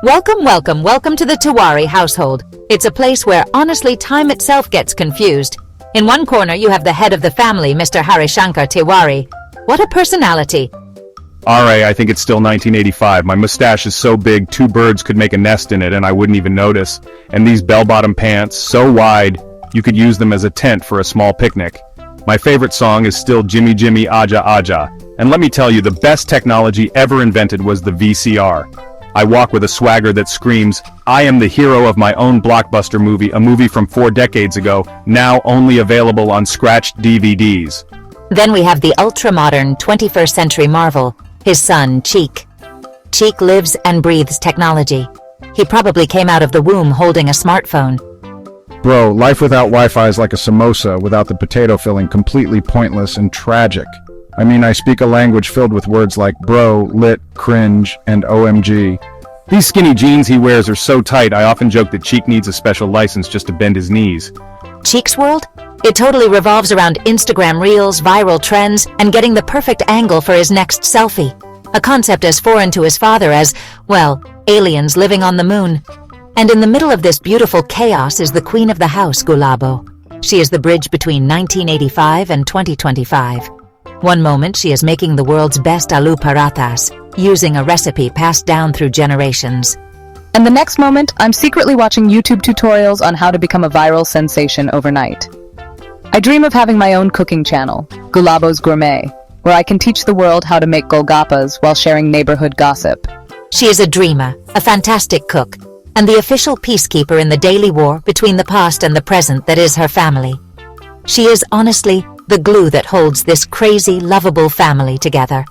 Welcome to the Tiwari household. It's a place where, honestly, time itself gets confused. In one corner, you have the head of the family, Mr. Harishankar Tiwari. What a personality. I think it's still 1985. My mustache is so big, two birds could make a nest in it and I wouldn't even notice. And these bell-bottom pants, so wide, you could use them as a tent for a small picnic. My favorite song is still Jimmy Jimmy Aja Aja. And let me tell you, the best technology ever invented was the VCR. I walk with a swagger that screams, I am the hero of my own blockbuster movie, a movie from 4 decades ago, now only available on scratched DVDs. Then we have the ultra-modern 21st century marvel, his son, Cheek. Cheek lives and breathes technology. He probably came out of the womb holding a smartphone. Bro, life without Wi-Fi is like a samosa without the potato filling, completely pointless and tragic. I mean, I speak a language filled with words like bro, lit, cringe, and OMG. These skinny jeans he wears are so tight, I often joke that Cheek needs a special license just to bend his knees. Cheek's world? It totally revolves around Instagram reels, viral trends, and getting the perfect angle for his next selfie. A concept as foreign to his father as, well, aliens living on the moon. And in the middle of this beautiful chaos is the queen of the house, Gulabo. She is the bridge between 1985 and 2025. One moment she is making the world's best aloo parathas, using a recipe passed down through generations. And the next moment, I'm secretly watching YouTube tutorials on how to become a viral sensation overnight. I dream of having my own cooking channel, Gulabo's Gourmet, where I can teach the world how to make golgappas while sharing neighborhood gossip. She is a dreamer, a fantastic cook, and the official peacekeeper in the daily war between the past and the present that is her family. She is, honestly, the glue that holds this crazy, lovable family together.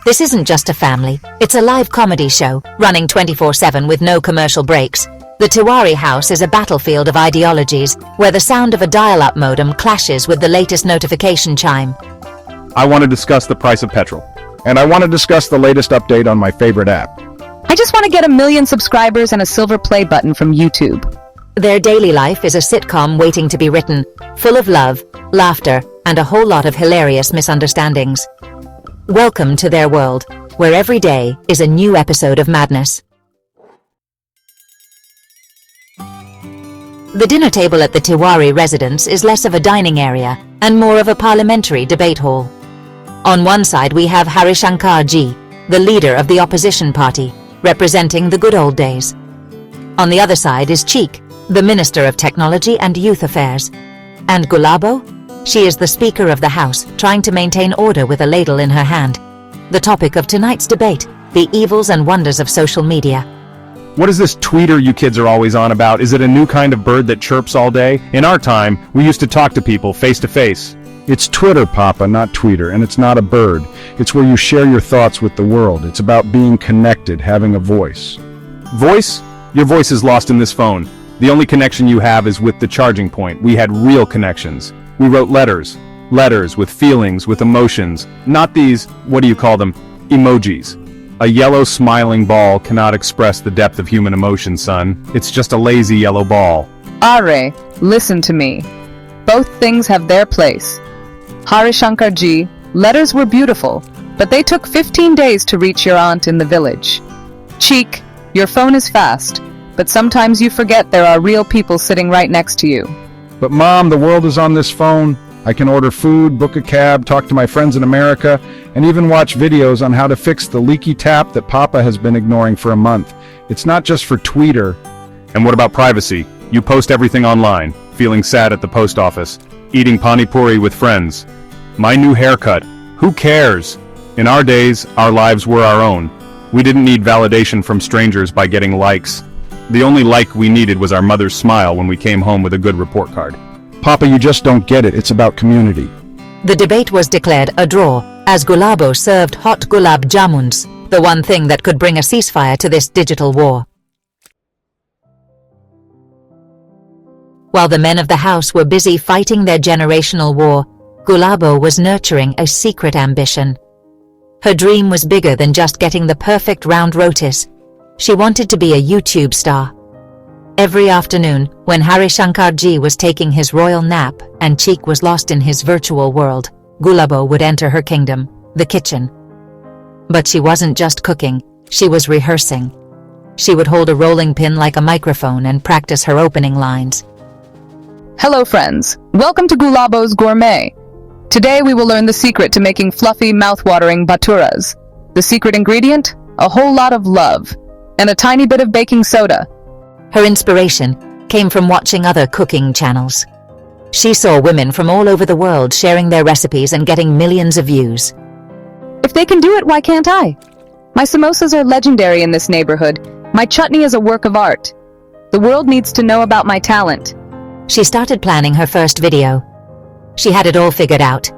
This isn't just a family, it's a live comedy show, running 24/7 with no commercial breaks. The Tiwari house is a battlefield of ideologies, where the sound of a dial-up modem clashes with the latest notification chime. I want to discuss the price of petrol. And I want to discuss the latest update on my favorite app. I just want to get 1 million subscribers and a silver play button from YouTube. Their daily life is a sitcom waiting to be written, full of love, laughter, and a whole lot of hilarious misunderstandings. Welcome to their world, where every day is a new episode of madness. The dinner table at the Tiwari residence is less of a dining area and more of a parliamentary debate hall. On one side we have Harishankar Ji, the leader of the opposition party, representing the good old days. On the other side is Cheek, the Minister of Technology and Youth Affairs. And Gulabo? She is the Speaker of the House, trying to maintain order with a ladle in her hand. The topic of tonight's debate, the evils and wonders of social media. What is this tweeter you kids are always on about? Is it a new kind of bird that chirps all day? In our time, we used to talk to people face to face. It's Twitter, Papa, not Tweeter, and it's not a bird. It's where you share your thoughts with the world. It's about being connected, having a voice. Voice? Your voice is lost in this phone. The only connection you have is with the charging point. We had real connections. We wrote letters with feelings, with emotions, not these, what do you call them, emojis. A yellow smiling ball cannot express the depth of human emotion, son. It's just a lazy yellow ball. Are, listen to me. Both things have their place. Harishankar Ji, letters were beautiful, but they took 15 days to reach your aunt in the village. Cheek, your phone is fast, but sometimes you forget there are real people sitting right next to you. But Mom, the world is on this phone. I can order food, book a cab, talk to my friends in America, and even watch videos on how to fix the leaky tap that Papa has been ignoring for a month. It's not just for Tweeter. And what about privacy? You post everything online, feeling sad at the post office, eating pani puri with friends. My new haircut. Who cares? In our days, our lives were our own. We didn't need validation from strangers by getting likes. The only like we needed was our mother's smile when we came home with a good report card. Papa, you just don't get it. It's about community. The debate was declared a draw, as Gulabo served hot gulab jamuns, the one thing that could bring a ceasefire to this digital war. While the men of the house were busy fighting their generational war, Gulabo was nurturing a secret ambition. Her dream was bigger than just getting the perfect round rotis. She wanted to be a YouTube star. Every afternoon, when Harishankar Ji was taking his royal nap and Cheek was lost in his virtual world, Gulabo would enter her kingdom, the kitchen. But she wasn't just cooking, she was rehearsing. She would hold a rolling pin like a microphone and practice her opening lines. Hello friends, welcome to Gulabo's Gourmet. Today we will learn the secret to making fluffy, mouth-watering bhaturas. The secret ingredient? A whole lot of love. And a tiny bit of baking soda. Her inspiration came from watching other cooking channels. She saw women from all over the world sharing their recipes and getting millions of views. If they can do it, why can't I? My samosas are legendary in this neighborhood. My chutney is a work of art. The world needs to know about my talent. She started planning her first video. She had it all figured out.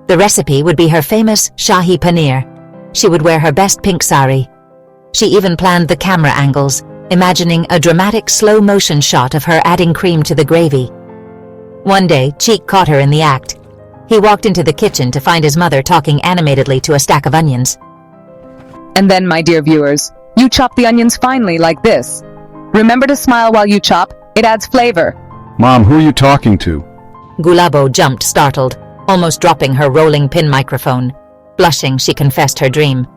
The recipe would be her famous Shahi Paneer. She would wear her best pink sari. She even planned the camera angles, imagining a dramatic slow-motion shot of her adding cream to the gravy. One day, Cheek caught her in the act. He walked into the kitchen to find his mother talking animatedly to a stack of onions. And then, my dear viewers, you chop the onions finely like this. Remember to smile while you chop. It adds flavor. Mom, who are you talking to? Gulabo jumped, startled, almost dropping her rolling pin microphone. Blushing, she confessed her dream.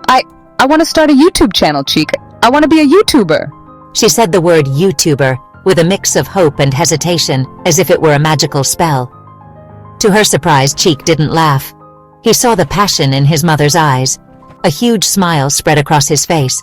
I want to start a YouTube channel, Cheek. I want to be a YouTuber. She said the word YouTuber with a mix of hope and hesitation, as if it were a magical spell. To her surprise, Cheek didn't laugh. He saw the passion in his mother's eyes. A huge smile spread across his face.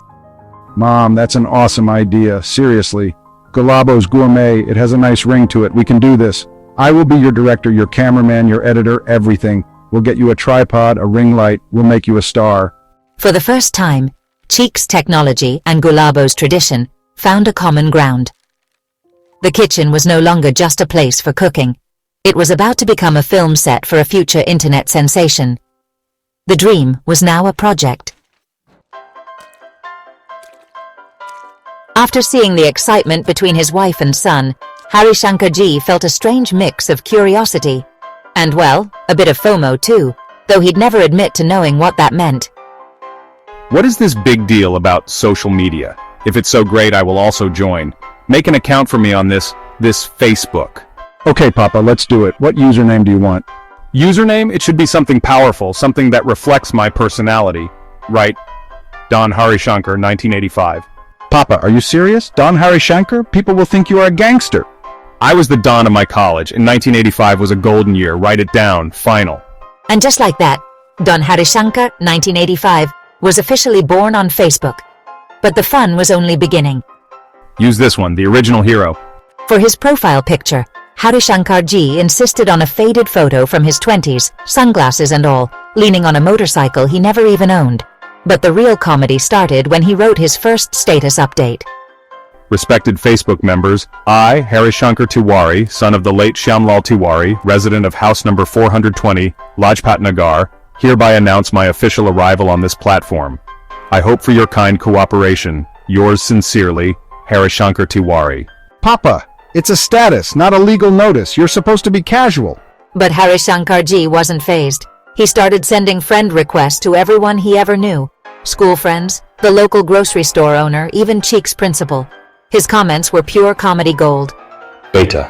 Mom, that's an awesome idea. Seriously. Gulabo's Gourmet, it has a nice ring to it. We can do this. I will be your director, your cameraman, your editor, everything. We'll get you a tripod, a ring light. We'll make you a star. For the first time, Cheek's technology and Gulabo's tradition found a common ground. The kitchen was no longer just a place for cooking. It was about to become a film set for a future internet sensation. The dream was now a project. After seeing the excitement between his wife and son, Harishankarji felt a strange mix of curiosity. And well, a bit of FOMO too, though he'd never admit to knowing what that meant. What is this big deal about social media? If it's so great, I will also join. Make an account for me on this Facebook. Okay, Papa, let's do it. What username do you want? Username? It should be something powerful, something that reflects my personality. Right. Don Harishankar, 1985. Papa, are you serious? Don Harishankar? People will think you are a gangster. I was the Don of my college, and 1985 was a golden year. Write it down. Final. And just like that, Don Harishankar, 1985, was officially born on Facebook. But the fun was only beginning. Use this one, the original hero. For his profile picture, Harishankarji insisted on a faded photo from his 20s, sunglasses and all, leaning on a motorcycle he never even owned. But the real comedy started when he wrote his first status update. Respected Facebook members, I, Harishankar Tiwari, son of the late Shyamlal Tiwari, resident of house number 420, Lajpat Nagar, hereby announce my official arrival on this platform. I hope for your kind cooperation. Yours sincerely, Harishankar Tiwari. Papa, it's a status, not a legal notice. You're supposed to be casual. But Harishankarji wasn't fazed. He started sending friend requests to everyone he ever knew. School friends, the local grocery store owner, even Cheek's principal. His comments were pure comedy gold. Beta,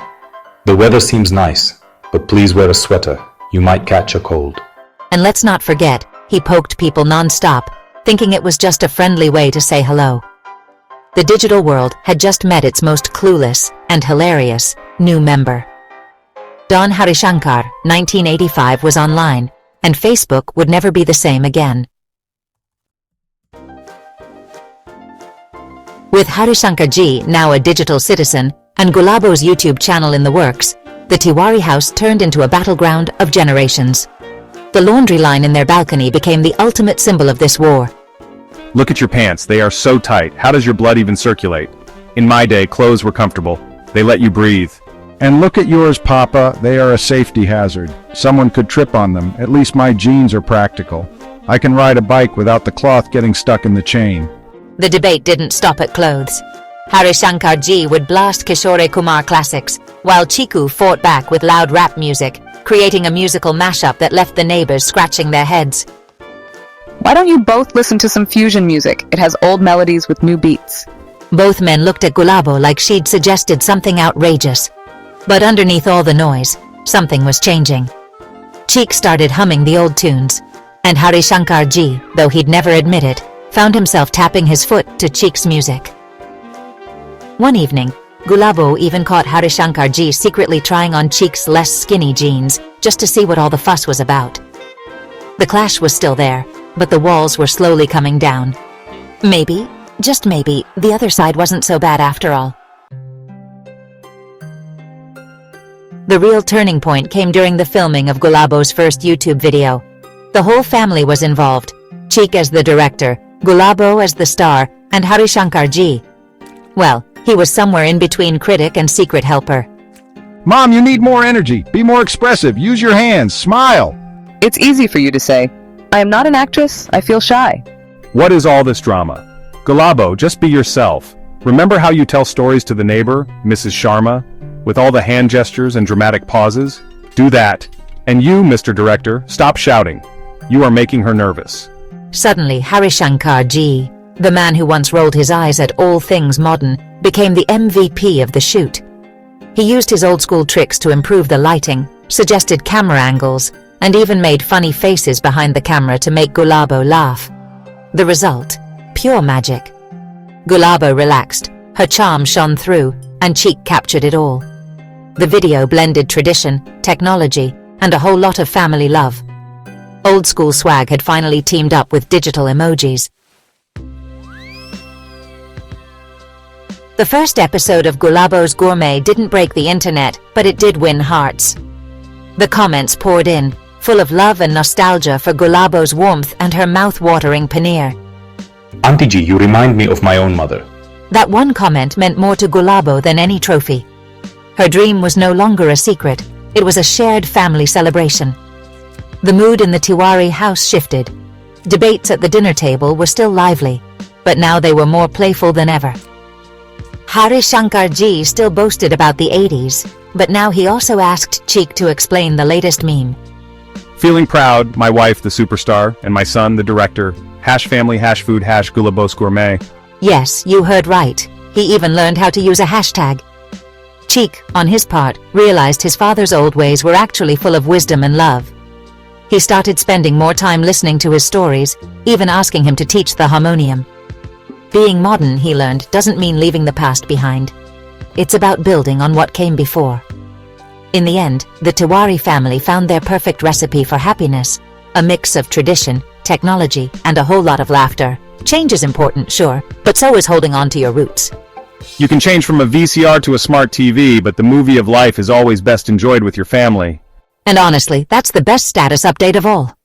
the weather seems nice, but please wear a sweater. You might catch a cold. And let's not forget, he poked people non-stop, thinking it was just a friendly way to say hello. The digital world had just met its most clueless and hilarious new member. Don Harishankar, 1985, was online, and Facebook would never be the same again. With Harishankarji now a digital citizen, and Gulabo's YouTube channel in the works, the Tiwari house turned into a battleground of generations. The laundry line in their balcony became the ultimate symbol of this war. Look at your pants, they are so tight. How does your blood even circulate? In my day, clothes were comfortable. They let you breathe. And look at yours, Papa. They are a safety hazard. Someone could trip on them. At least my jeans are practical. I can ride a bike without the cloth getting stuck in the chain. The debate didn't stop at clothes. Harishankarji would blast Kishore Kumar classics, while Chiku fought back with loud rap music, creating a musical mashup that left the neighbors scratching their heads. Why don't you both listen to some fusion music? It has old melodies with new beats. Both men looked at Gulabo like she'd suggested something outrageous. But underneath all the noise, something was changing. Cheek started humming the old tunes, and Harishankarji, though he'd never admit it, found himself tapping his foot to Cheek's music. One evening, Gulabo even caught Harishankarji secretly trying on Cheek's less skinny jeans, just to see what all the fuss was about. The clash was still there, but the walls were slowly coming down. Maybe, just maybe, the other side wasn't so bad after all. The real turning point came during the filming of Gulabo's first YouTube video. The whole family was involved, Cheek as the director, Gulabo as the star, and Harishankarji. Well, he was somewhere in between critic and secret helper. Mom, you need more energy. Be more expressive. Use your hands. Smile. It's easy for you to say. I am not an actress. I feel shy. What is all this drama? Gulabo, just be yourself. Remember how you tell stories to the neighbor, Mrs. Sharma, with all the hand gestures and dramatic pauses? Do that. And you, Mr. Director, stop shouting. You are making her nervous. Suddenly, Harishankarji, the man who once rolled his eyes at all things modern, became the MVP of the shoot. He used his old-school tricks to improve the lighting, suggested camera angles, and even made funny faces behind the camera to make Gulabo laugh. The result? Pure magic. Gulabo relaxed, her charm shone through, and Cheek captured it all. The video blended tradition, technology, and a whole lot of family love. Old-school swag had finally teamed up with digital emojis. The first episode of Gulabo's Gourmet didn't break the internet, but it did win hearts. The comments poured in, full of love and nostalgia for Gulabo's warmth and her mouth-watering paneer. Auntie G, you remind me of my own mother. That one comment meant more to Gulabo than any trophy. Her dream was no longer a secret, it was a shared family celebration. The mood in the Tiwari house shifted. Debates at the dinner table were still lively, but now they were more playful than ever. Harishankarji still boasted about the 80s, but now he also asked Cheek to explain the latest meme. Feeling proud, my wife, the superstar, and my son, the director, #family, #food, #Gulabos Gourmet. Yes, you heard right. He even learned how to use a hashtag. Cheek, on his part, realized his father's old ways were actually full of wisdom and love. He started spending more time listening to his stories, even asking him to teach the harmonium. Being modern, he learned, doesn't mean leaving the past behind. It's about building on what came before. In the end, the Tiwari family found their perfect recipe for happiness, a mix of tradition, technology, and a whole lot of laughter. Change is important, sure, but so is holding on to your roots. You can change from a VCR to a smart TV, but the movie of life is always best enjoyed with your family. And honestly, that's the best status update of all.